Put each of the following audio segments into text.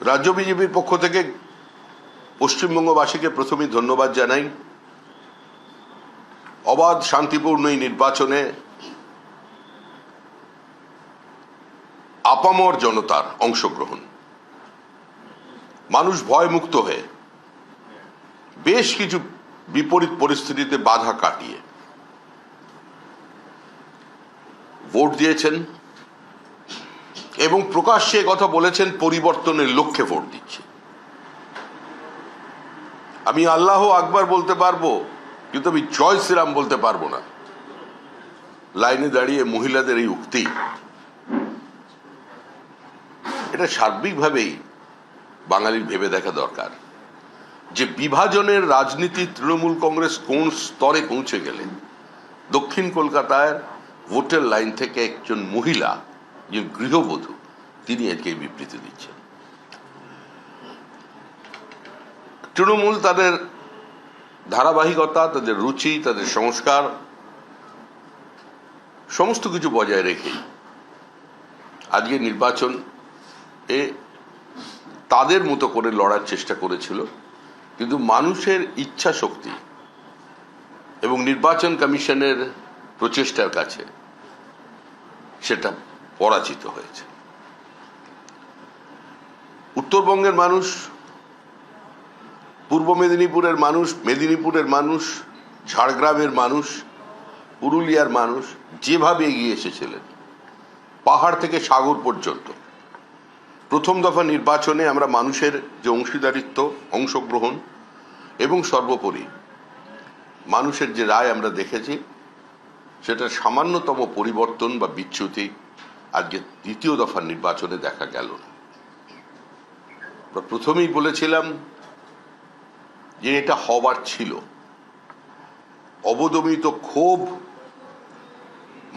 রাজ্য বিজেপির পক্ষ থেকে পশ্চিমবঙ্গবাসীকে প্রথমেই ধন্যবাদ জানাই। অবাধ শান্তিপূর্ণ এই নির্বাচনে আপামর জনতার অংশগ্রহণ, মানুষ ভয়মুক্ত হয়ে বেশ কিছু বিপরীত পরিস্থিতিতে বাধা কাটিয়ে ভোট দিয়েছেন এবং প্রকাশ্যে কথা বলেছেন পরিবর্তনের লক্ষ্যে ভোট দিচ্ছে। আমি আল্লাহ আকবার বলতে পারবো, কিন্তু আমি জয় শ্রীরাম বলতে পারবো না। লাইনে দাঁড়িয়ে মহিলাদের এই উক্তি, এটা সার্বিকভাবেই বাঙালির ভেবে দেখা দরকার যে বিভাজনের রাজনীতি তৃণমূল কংগ্রেস কোন স্তরে পৌঁছে গেলে দক্ষিণ কলকাতায় ভোটের লাইন থেকে একজন মহিলা, যে গৃহবধূ, তিনি আজকে বিবৃতি দিচ্ছেন। তৃণমূল তাদের ধারাবাহিকতা, তাদের রুচি, তাদের সংস্কার সমস্ত কিছু বজায় রেখে আজকে নির্বাচন তাদের মতো করে লড়ার চেষ্টা করেছিল, কিন্তু মানুষের ইচ্ছা শক্তি এবং নির্বাচন কমিশনের প্রচেষ্টার কাছে সেটা পরাজিত হয়েছে। উত্তরবঙ্গের মানুষ, পূর্ব মেদিনীপুরের মানুষ, মেদিনীপুরের মানুষ, ঝাড়গ্রামের মানুষ, পুরুলিয়ার মানুষ যেভাবে এগিয়ে এসেছিলেন পাহাড় থেকে সাগর পর্যন্ত, প্রথম দফা নির্বাচনে আমরা মানুষের যে অংশীদারিত্ব, অংশগ্রহণ এবং সর্বোপরি মানুষের যে রায় আমরা দেখেছি, সেটা সামান্যতম পরিবর্তন বা বিচ্যুতি আজকে দ্বিতীয় দফার নির্বাচনে দেখা গেল না। প্রথমেই বলেছিলাম যে এটা হবার ছিল। অবদমিত ক্ষোভ,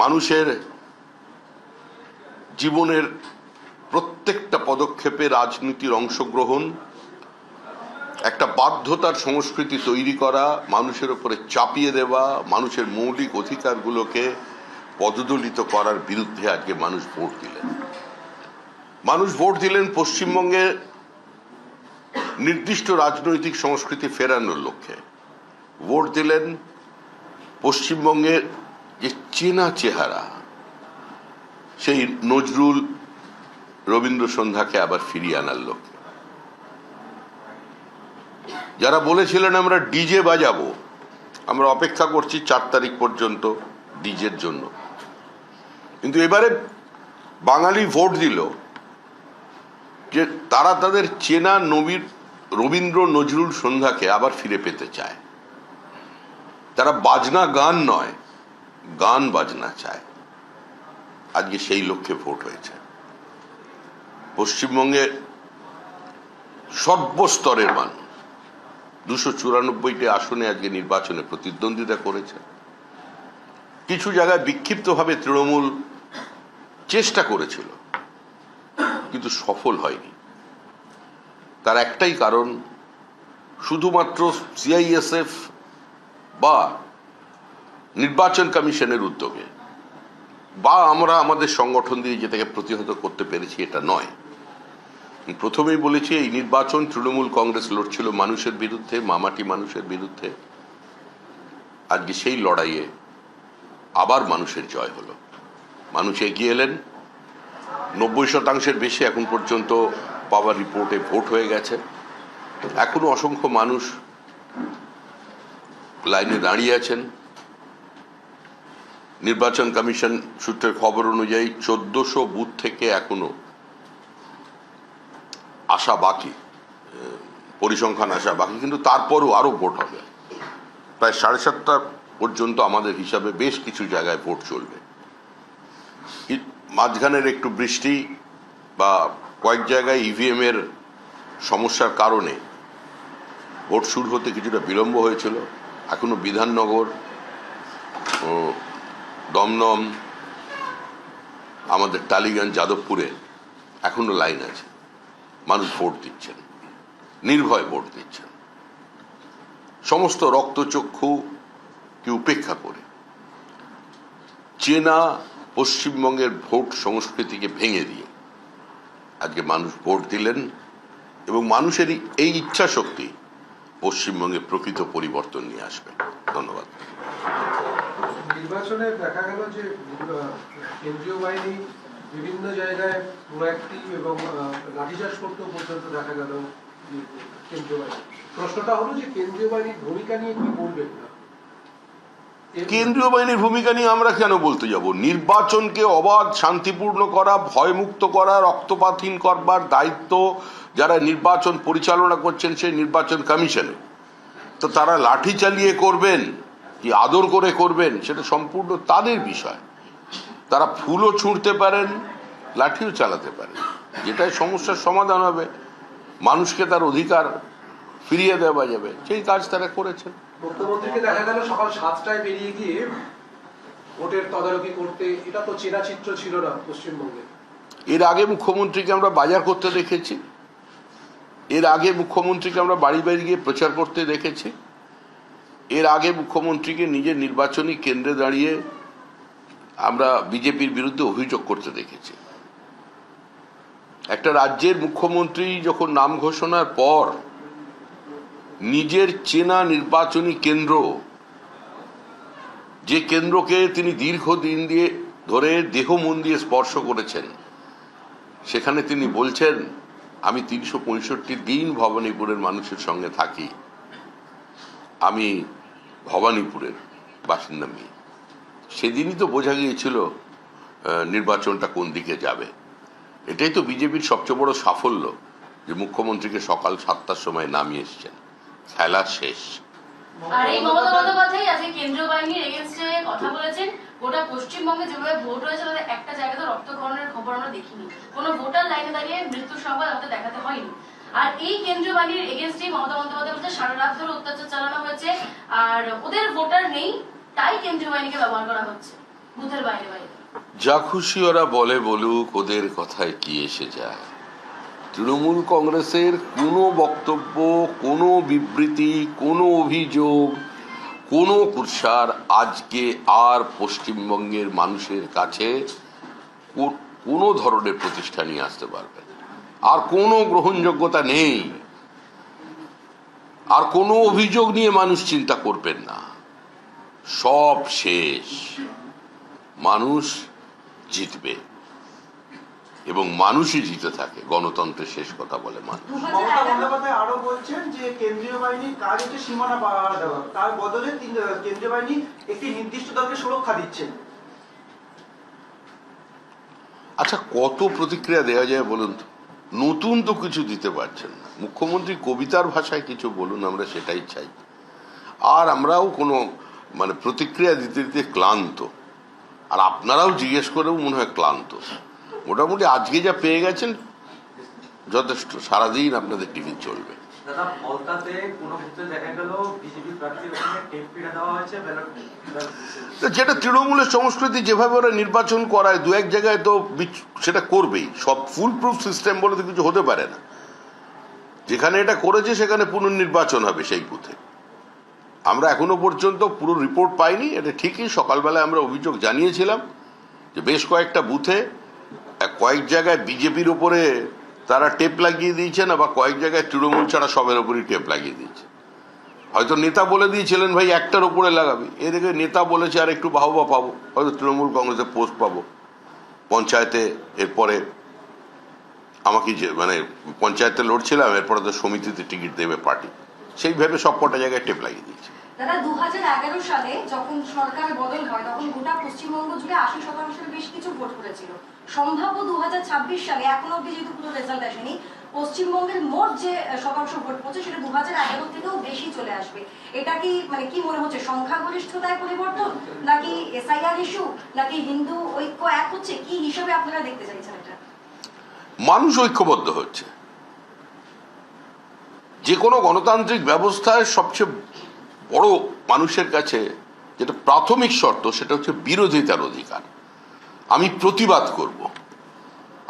মানুষের জীবনের প্রত্যেকটা পদক্ষেপে রাজনীতির অংশগ্রহণ, একটা বাধ্যতার সংস্কৃতি তৈরি করা, মানুষের উপরে চাপিয়ে দেওয়া, মানুষের মৌলিক অধিকারগুলোকে পদদলিত করার বিরুদ্ধে আজকে মানুষ ভোট দিলেন। মানুষ ভোট দিলেন পশ্চিমবঙ্গে নির্দিষ্ট রাজনৈতিক সংস্কৃতি ফেরানোর লক্ষ্যে। ভোট দিলেন পশ্চিমবঙ্গের যে চেনা চেহারা, সেই নজরুল, রবীন্দ্রসন্ধ্যাকে আবার ফিরিয়ে আনার লক্ষ্যে। যারা বলেছিলেন আমরা ডিজে বাজাবো, আমরা অপেক্ষা করছি 4 তারিখ পর্যন্ত ডিজের জন্য, কিন্তু এবারে বাঙালি ভোট দিল যে তারা তাদের চেনা রবীন্দ্র নজরুল সন্ধ্যাকে আবার ফিরে পেতে চায়। তারা বাজনা গান নয়, গান বাজনা চায়। আজকে সেই লক্ষ্যে ভোট হয়েছে। পশ্চিমবঙ্গে সর্বস্তরের মানুষ 294টি আসনে আজকে নির্বাচনে প্রতিদ্বন্দ্বিতা করেছে। কিছু জায়গায় বিক্ষিপ্তভাবে তৃণমূল চেষ্টা করেছিল, কিন্তু সফল হয়নি। তার একটাই কারণ, শুধুমাত্র সিআইএসএফ বা নির্বাচন কমিশনের উদ্যোগে বা আমরা আমাদের সংগঠন দিয়ে যেটাকে প্রতিহত করতে পেরেছি এটা নয়। প্রথমেই বলেছি, এই নির্বাচন তৃণমূল কংগ্রেস লড়ছিল মানুষের বিরুদ্ধে, মামাটি মানুষের বিরুদ্ধে। আজকে সেই লড়াইয়ে আবার মানুষের জয় হলো। মানুষ এগিয়ে এলেন। 90% বেশি এখন পর্যন্ত পাওয়ার রিপোর্টে ভোট হয়ে গেছে। এখনো অসংখ্য মানুষ লাইনে দাঁড়িয়ে আছেন। নির্বাচন কমিশন সূত্রের খবর অনুযায়ী 1400 বুথ থেকে এখনো আসা বাকি, পরিসংখ্যান আসা বাকি, কিন্তু তারপরও আরো ভোট হবে। প্রায় 7:30 পর্যন্ত আমাদের হিসাবে বেশ কিছু জায়গায় ভোট চলবে। মাঝখানের একটু বৃষ্টি বা কয়েক জায়গায় ইভিএম এর সমস্যার কারণে ভোট শুরু হতে কিছুটা বিলম্ব হয়েছিল। এখনো বিধাননগর, দমদম, আমাদের টালিগঞ্জ, যাদবপুরে এখনো লাইন আছে। মানুষ ভোট দিচ্ছেন, নির্ভয় ভোট দিচ্ছেন, সমস্ত রক্তচক্ষুকে উপেক্ষা করে। চেনা পশ্চিমবঙ্গের ভোট সংস্কৃতিকে ভেঙে দিয়ে আজকে মানুষ ভোট দিলেন এবং মানুষের এই ইচ্ছা শক্তি পশ্চিমবঙ্গে প্রকৃত পরিবর্তন নিয়ে আসবে। ধন্যবাদ। নির্বাচনে দেখা গেল যে কেন্দ্রীয় বাহিনী বিভিন্ন জায়গায় প্রোঅ্যাক্টিভ এবং লাঠিচার্জ করতেও পর্যন্ত দেখা গেল কেন্দ্রীয় বাহিনী। প্রশ্নটা হলো যে কেন্দ্রীয় বাহিনীর ভূমিকা নিয়ে কি বলবেন না? কেন্দ্রীয় বাহিনীর ভূমিকা নিয়ে আমরা কেন বলতে যাব? নির্বাচনকে অবাধ শান্তিপূর্ণ করা, ভয়মুক্ত করা, রক্তপাতহীন করবার দায়িত্ব যারা নির্বাচন পরিচালনা করছেন সেই নির্বাচন কমিশনে। তো তারা লাঠি চালিয়ে করবেন কি আদর করে করবেন সেটা সম্পূর্ণ তাদের বিষয়। তারা ফুলও ছুঁড়তে পারেন, লাঠিও চালাতে পারেন, যেটাই সমস্যার সমাধান হবে, মানুষকে তার অধিকার ফিরিয়ে দেওয়া যাবে, সেই কাজ তারা করেছেন। মুখ্যমন্ত্রীকে দেখা গেল সকাল 7টায় বেরিয়ে গিয়ে ভোটের তদারকি করতে, এটা তো চেনা চিত্র ছিল না পশ্চিমবঙ্গে। এর আগে মুখ্যমন্ত্রীকে আমরা বাজার করতে দেখেছি, এর আগে মুখ্যমন্ত্রীকে আমরা বাড়ি বাড়ি গিয়ে প্রচার করতে দেখেছি, এর আগে মুখ্যমন্ত্রীকে নিজের নির্বাচনী কেন্দ্রে দাঁড়িয়ে আমরা বিজেপির বিরুদ্ধে অভিযোগ করতে দেখেছি। একটা রাজ্যের মুখ্যমন্ত্রী যখন নাম ঘোষণার পর নিজের চেনা নির্বাচনী কেন্দ্র, যে কেন্দ্রকে তিনি দীর্ঘদিন দিয়ে ধরে দেহ মন দিয়ে স্পর্শ করেছেন, সেখানে তিনি বলছেন আমি 365 দিন ভবানীপুরের মানুষের সঙ্গে থাকি, আমি ভবানীপুরের বাসিন্দা মেয়ে। সেদিনই তো বোঝা গিয়েছিল নির্বাচনটা কোন দিকে যাবে। এটাই তো বিজেপির সবচেয়ে বড় সাফল্য যে মুখ্যমন্ত্রীকে সকাল 7টার সময় নামিয়ে এসছেন। খেলা শেষ। আর এই মমতা বন্দ্যোপাধ্যায় আজকে কেন্দ্রীয় বাহিনীর এগেইনস্টে কথা বলেছেন। গোটা পশ্চিমবঙ্গে যেভাবে ভোট হয়েছে তাদের একটা জায়গাতে রক্তক্ষরণের খবর আমরা দেখিনি, কোনো ভোটার লাইনে দাঁড়িয়ে মৃত্যুর সংবাদ আমাদের দেখাতে হয়নি। আর এই কেন্দ্রীয় বাহিনীর এগেইনস্টে মমতা বন্দ্যোপাধ্যায় বলছে সারা রাত ধরে অত্যাচার চালানো হয়েছে, আর ওদের ভোটার নেই তাই কেন্দ্রীয় বাহিনীকে ব্যবহার করা হচ্ছে বুথের বাইরে বাইরে। যা খুশি ওরা বলে বলুক, ওদের কথায় কি এসে যায়? তৃণমূল কংগ্রেসের কোনো বক্তব্য, কোনো বিবৃতি, কোনো অভিযোগ, কোনো কুৎসার আজকে আর পশ্চিমবঙ্গের মানুষের কাছে কোনো ধরনের প্রতিষ্ঠা নিয়ে আসতে পারবে না। আর কোনো গ্রহণযোগ্যতা নেই, আর কোনো অভিযোগ নিয়ে মানুষ চিন্তা করবেন না। সব শেষ, মানুষ জিতবে এবং মানুষই জিতে থাকে। গণতন্ত্রের শেষ কথা বলে মানুষ। মমতা বন্দ্যোপাধ্যায় আরো বলছেন যে কেন্দ্রীয় বাহিনীর কাজ হচ্ছে সীমানা পাহারা দেওয়া, তার বদলে কেন্দ্রীয় বাহিনী একটি নির্দিষ্ট দলকে সুরক্ষা দিচ্ছেন। আচ্ছা, কত প্রতিক্রিয়া দেওয়া যায় বলুন তো? নতুন তো কিছু দিতে পারছেন না। মুখ্যমন্ত্রী কবিতার ভাষায় কিছু বলুন, আমরা সেটাই চাই। আর আমরাও কোনো প্রতিক্রিয়া দিতে দিতে ক্লান্ত, আর আপনারাও জিজ্ঞেস করেও মনে হয় ক্লান্ত। মোটামুটি আজকে যা পেয়ে গেছেন যথেষ্ট, সারাদিন আপনাদের টিভি চলবে। যেটা তৃণমূলের সংস্কৃতি, যেভাবে ওরা নির্বাচন করায়, দু এক জায়গায় তো সেটা করবেই। সব ফুল প্রুফ সিস্টেম বলে তো কিছু হতে পারে না। যেখানে এটা করেছে সেখানে পুনর্নির্বাচন হবে সেই বুথে। আমরা এখনো পর্যন্ত পুরো রিপোর্ট পাইনি। এটা ঠিকই, সকালবেলায় আমরা অভিযোগ জানিয়েছিলাম যে বেশ কয়েকটা বুথে কয়েক জায়গায় বিজেপির উপরে তারা টেপ লাগিয়ে দিয়েছেন, আবার কয়েক জায়গায় তৃণমূল ছাড়া সবের উপরই টেপ লাগিয়ে দিয়েছে। হয়তো নেতা বলে দিয়েছিলেন ভাই একটার উপরে লাগাবি, এদিকে নেতা বলেছে আর একটু বাহবা পাবো, হয়তো তৃণমূল কংগ্রেসের পোস্ট পাবো পঞ্চায়েতে। এরপরে আমাকে যে পঞ্চায়েতে লড়ছিলাম, এরপরে তো সমিতিতে টিকিট দেবে পার্টি, সেইভাবে সব কটা জায়গায় টেপ লাগিয়ে দিয়েছে। দাদা 2011 সালে যখন সরকারের বদল হয় তখন গোটা পশ্চিমবঙ্গ জুড়ে 80% বেশ কিছু ভোট করেছিল। সম্ভাব্য 2026 সালে এখনো অব্দি যেহেতু পুরো রেজাল্ট আসেনি, পশ্চিমবঙ্গের মোট যে শতাংশ ভোট পড়ছে সেটা 2011 থেকেও বেশি চলে আসবে। এটা কি কি মনে হচ্ছে, সংখ্যাগরিষ্ঠতায় পরিবর্তন, নাকি এসআইআর ইস্যু, নাকি হিন্দু ঐক্য এক হচ্ছে? কি হিসাবে আপনারা দেখতে চাইছেন এটা? মানুষ ঐক্যবদ্ধ হচ্ছে। যে কোনো গণতান্ত্রিক ব্যবস্থায় সবচেয়ে বড় মানুষের কাছে যেটা প্রাথমিক শর্ত, সেটা হচ্ছে বিরোধিতার অধিকার। আমি প্রতিবাদ করব,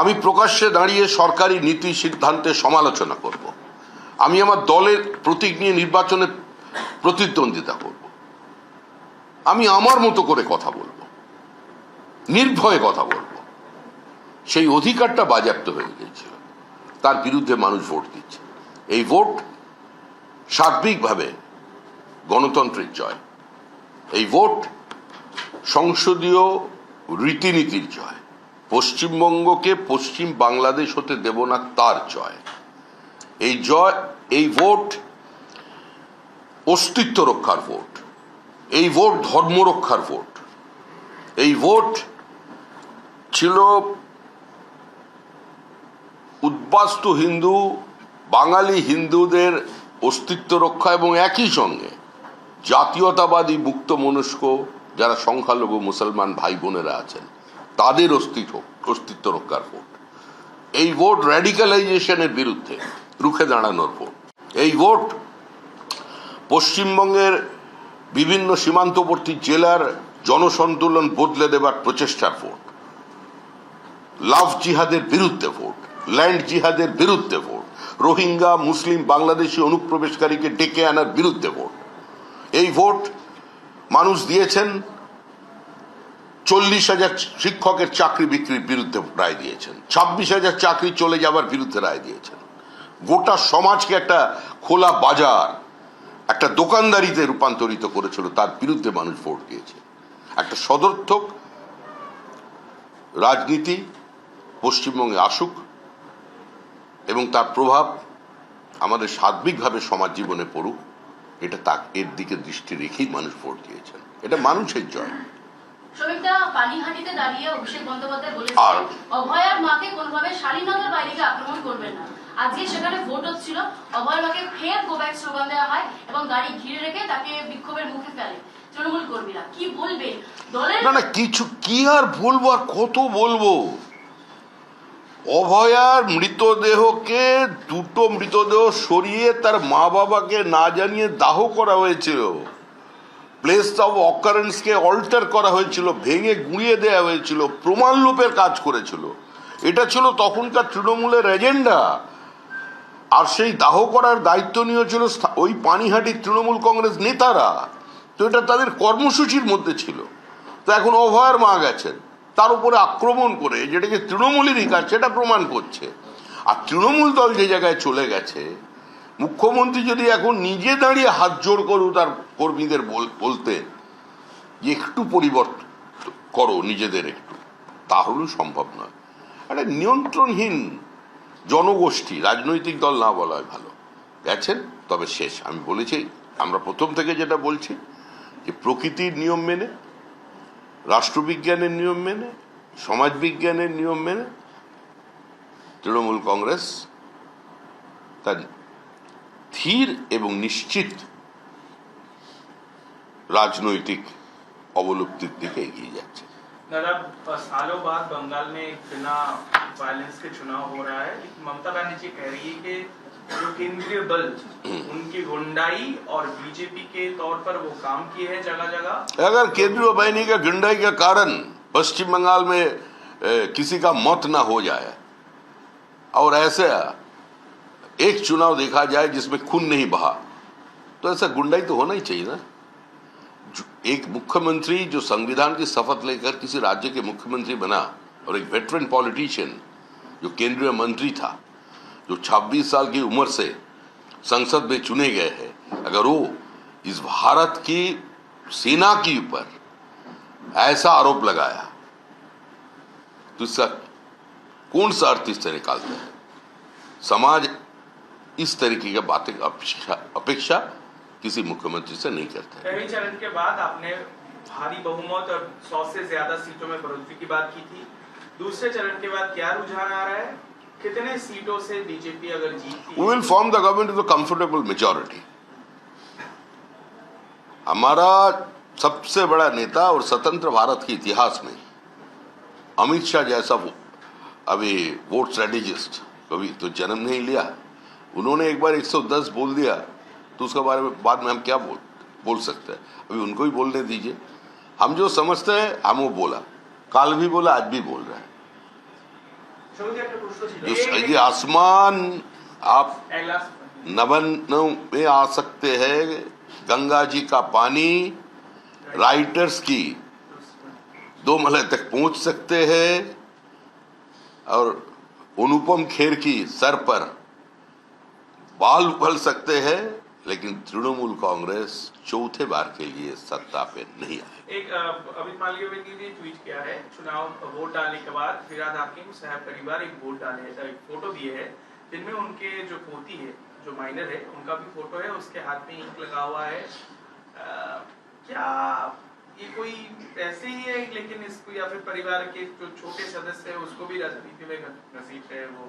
আমি প্রকাশ্যে দাঁড়িয়ে সরকারি নীতি সিদ্ধান্তের সমালোচনা করব, আমি আমার দলের প্রতীক নিয়ে নির্বাচনে প্রতিদ্বন্দ্বিতা করব, আমি আমার মতো করে কথা বলবো, নির্ভয়ে কথা বলবো। সেই অধিকারটা বাজেয়াপ্ত হয়ে গিয়েছিল। তার বিরুদ্ধে মানুষ ভোট দিচ্ছে। এই ভোট সার্বিকভাবে গণতন্ত্রের জয়, এই ভোট সংসদীয় রীতিনীতির জয়, পশ্চিমবঙ্গকে পশ্চিম বাংলাদেশ হতে দেব না তার জয়। এই ভোট অস্তিত্ব রক্ষার ভোট, এই ভোট ধর্ম রক্ষার ভোট, এই ভোট ছিল উদ্বাস্তু হিন্দু বাঙালি হিন্দুদের অস্তিত্ব রক্ষা এবং একই সঙ্গে জাতীয়তাবাদী মুক্ত মনস্ক যারা সংখ্যালঘু মুসলমান ভাই বোনেরা আছেন তাদের অস্তিত্ব রক্ষার ভোট। এই ভোট র্যাডিক্যালাইজেশনের বিরুদ্ধে রুখে দাঁড়ানোর ভোট। এই ভোট পশ্চিমবঙ্গের বিভিন্ন সীমান্তবর্তী জেলার জনসন্তুলন বদলে দেবার প্রচেষ্টার ভোট, লাভ জিহাদের বিরুদ্ধে ভোট, ল্যান্ড জিহাদের বিরুদ্ধে ভোট, রোহিঙ্গা মুসলিম বাংলাদেশি অনুপ্রবেশকারীকে ডেকে আনার বিরুদ্ধে ভোট। এই ভোট মানুষ দিয়েছেন 40,000 শিক্ষকের চাকরি বিক্রির বিরুদ্ধে রায় দিয়েছেন, 26,000 চাকরি চলে যাবার বিরুদ্ধে রায় দিয়েছেন। গোটা সমাজকে একটা খোলা বাজার, একটা দোকানদারিতে রূপান্তরিত করেছিল, তার বিরুদ্ধে মানুষ ভোট দিয়েছে। একটা সদর্থক রাজনীতি পশ্চিমবঙ্গে আসুক এবং তার প্রভাব আমাদের সার্বিকভাবে সমাজ জীবনে পড়ুক, এর দিকে দৃষ্টি রেখেই মানুষ ভোট দিয়েছেন। এটা মানুষের জয়। শ্রমিকরা পানিহাটিতে দাঁড়িয়ে অভিষেক বন্দ্যোপাধ্যায় বলেছেন অভয়ার মাকে কোনোভাবে শালীনগর বাইরে গিয়ে আক্রমণ করবেন না। আজকে সেখানে ভোট হচ্ছিল, অভয় মাকে ফের গো ব্যাক স্লোগান দেওয়া হয় এবং গাড়ি ঘিরে রেখে তাকে বিক্ষোভের মুখে ফেলে তৃণমূল কর্মীরা। কি বলবেন দলের? না কিছু কি আর বলবো, আর কত বলবো। অভয়ার মৃতদেহকে, দুটো মৃতদেহ সরিয়ে তার মা বাবাকে না জানিয়ে দাহ করা হয়েছিল, প্লেস অফ অকারেন্সকে অল্টার করা হয়েছিল, ভেঙে গুঁড়িয়ে দেওয়া হয়েছিল, প্রমাণ লোপের কাজ করেছিল। এটা ছিল তখনকার তৃণমূলের এজেন্ডা। আর সেই দাহ করার দায়িত্ব নিয়েছিল ওই পানিহাটির তৃণমূল কংগ্রেস নেতারা। তো এটা তাদের কর্মসূচির মধ্যে ছিল। তো এখন অভয়ার মা গেছেন, তার উপরে আক্রমণ করে যেটাকে তৃণমূলেরই কাজ সেটা প্রমাণ করছে। আর তৃণমূল দল যে জায়গায় চলে গেছে, মুখ্যমন্ত্রী যদি এখন নিজে দাঁড়িয়ে হাত জোড় করু তার কর্মীদের বলতে যে একটু পরিবর্তন করো নিজেদের একটু, তাহলেও সম্ভব নয়। একটা নিয়ন্ত্রণহীন জনগোষ্ঠী, রাজনৈতিক দল না বলা হয় ভালো, গেছেন। তবে শেষ, আমি বলেছি, আমরা প্রথম থেকে যেটা বলছি যে প্রকৃতির নিয়ম মেনে, রাষ্ট্রবিজ্ঞানের নিয়ম মেনে, সমাজবিজ্ঞানের নিয়ম মেনে তৃণমূল কংগ্রেস তার ধীর এবং নিশ্চিত রাজনৈতিক অবলুপ্তির দিকে এগিয়ে যাচ্ছে। दादा सालों बाद बंगाल में बिना वायलेंस के चुनाव हो रहा है, ममता बनर्जी कह रही है कि जो केंद्रीय बल उनकी गुंडाई और बीजेपी के तौर पर वो काम किए हैं जगह जगह। अगर केंद्रीय बाहिनी का गुंडाई के कारण पश्चिम बंगाल में किसी का मौत ना हो जाए और ऐसे एक चुनाव देखा जाए जिसमें खून नहीं बहा, तो ऐसा गुंडाई तो होना ही चाहिए ना। एक मुख्यमंत्री जो संविधान की शपथ लेकर किसी राज्य के मुख्यमंत्री बना और एक वेटरन पॉलिटिशियन जो केंद्रीय मंत्री था, जो 26 साल की उम्र से संसद में चुने गए हैं, अगर वो इस भारत की सेना के ऊपर ऐसा आरोप लगाया तो इसका कौन सा अर्थ इससे निकालता है? समाज इस तरीके की बातें अपेक्षा किसी मुख्यमंत्री से नहीं करते। पहले चरण के बाद आपने भारी बहुमत और 100 से ज्यादा सीटों में बढ़ोतरी की बात की थी। दूसरे चरण के बाद क्या रुझान आ रहा है? कितने सीटों से बीजेपी अगर जीतती है? We will form the government with a comfortable majority. हमारा सबसे बड़ा नेता और स्वतंत्र भारत के इतिहास में अमित शाह जैसा अभी वोट स्ट्रेटेजिस्ट कभी तो जन्म नहीं लिया। उन्होंने एक बार 110 बोल दिया तो उसके बारे में बाद में हम क्या बोल सकते हैं? अभी उनको ही बोलने दीजिए। हम जो समझते हैं हम वो बोला, काल भी बोला, आज भी बोल रहे हैं। जो ये आसमान आप नवन में आ सकते हैं, गंगा जी का पानी राइटर्स की 2 महल तक पहुंच सकते हैं और अनुपम खेर की सर पर बाल उगल सकते हैं, लेकिन तृणमूल कांग्रेस चौथे बार के लिए सत्ता पे नहीं आए। एक अमित मालवीय ने भी ट्वीट किया है, चुनाव वोट डालने के बाद फिराद हाकिम सह परिवार एक वोट डाले, एक फोटो दिए है जिनमें उनके जो पोती है, जो माइनर है, उनका भी फोटो है, उसके हाथ में इंक लगा हुआ है। क्या ये कोई ऐसे ही है, लेकिन इसको या फिर परिवार के जो छोटे सदस्य है उसको भी राजनीति में नसीब है, वो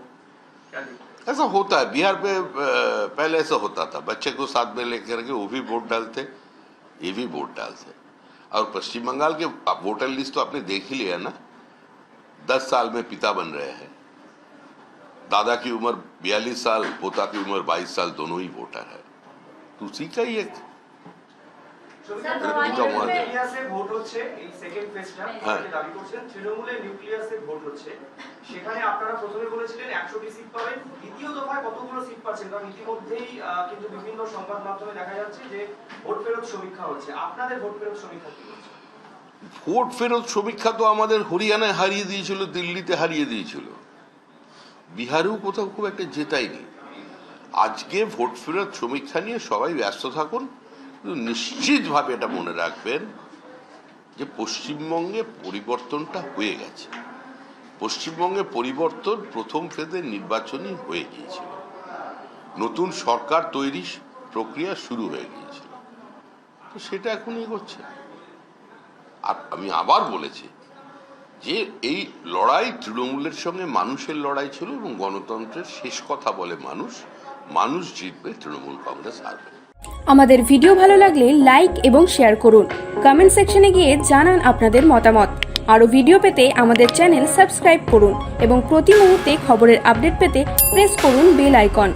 क्या देखते हैं? ऐसा होता है बिहार में, पहले ऐसा होता था, बच्चे को साथ में लेकर के वो भी वोट डालते, ये भी वोट डालते। और पश्चिम बंगाल के वोटर लिस्ट तो आपने देख ही लिया ना, 10 साल में पिता बन रहे हैं, दादा की उम्र 42 साल, पोता की उम्र 22 साल, दोनों ही वोटर है। तो उसी का ही एक নিউক্লিয়াসে ভোট হচ্ছে, এই সেকেন্ড ফেজটা আপনি দাবি করছেন তৃণমূলের নিউক্লিয়াসে ভোট হচ্ছে, সেখানে আপনারা প্রথমে বলেছিলেন 100টি সিট পাবেন, দ্বিতীয় দফায় কতগুলো সিট পাচ্ছেন? কারণ ইতিমধ্যেই কিন্তু বিভিন্ন সংবাদ মাধ্যমে দেখা যাচ্ছে যে ভোট ফেরত সমীক্ষা হচ্ছে, আপনাদের ভোট ফেরত সমীক্ষা কি হচ্ছে? ভোট ফেরত সমীক্ষা তো আমাদের হরিয়ানায় হারিয়ে দিয়েছিল, দিল্লিতে হারিয়ে দিয়েছিল, বিহারেও কোথাও খুব একটা জেতায়নি। আজকে ভোট ফেরত সমীক্ষা নিয়ে সবাই ব্যস্ত থাকুন, নিশ্চিতভাবে এটা মনে রাখবেন যে পশ্চিমবঙ্গে পরিবর্তনটা হয়ে গেছে। পশ্চিমবঙ্গে পরিবর্তন প্রথম ফেজের নির্বাচনই হয়ে গিয়েছিল, নতুন সরকার তৈরি প্রক্রিয়া শুরু হয়ে গিয়েছিল, তো সেটা এখন এগোচ্ছে। আর আমি আবার বলেছি যে এই লড়াই তৃণমূলের সঙ্গে মানুষের লড়াই ছিল, এবং গণতন্ত্রের শেষ কথা বলে মানুষ, মানুষ জিতবে, তৃণমূল কংগ্রেস হারবে। আমাদের ভিডিও ভালো লাগলে লাইক এবং শেয়ার করুন, কমেন্ট সেকশনে গিয়ে জানান আপনাদের মতামত। আরও ভিডিও পেতে আমাদের চ্যানেল সাবস্ক্রাইব করুন এবং প্রতি মুহূর্তে খবরের আপডেট পেতে প্রেস করুন বেল আইকন।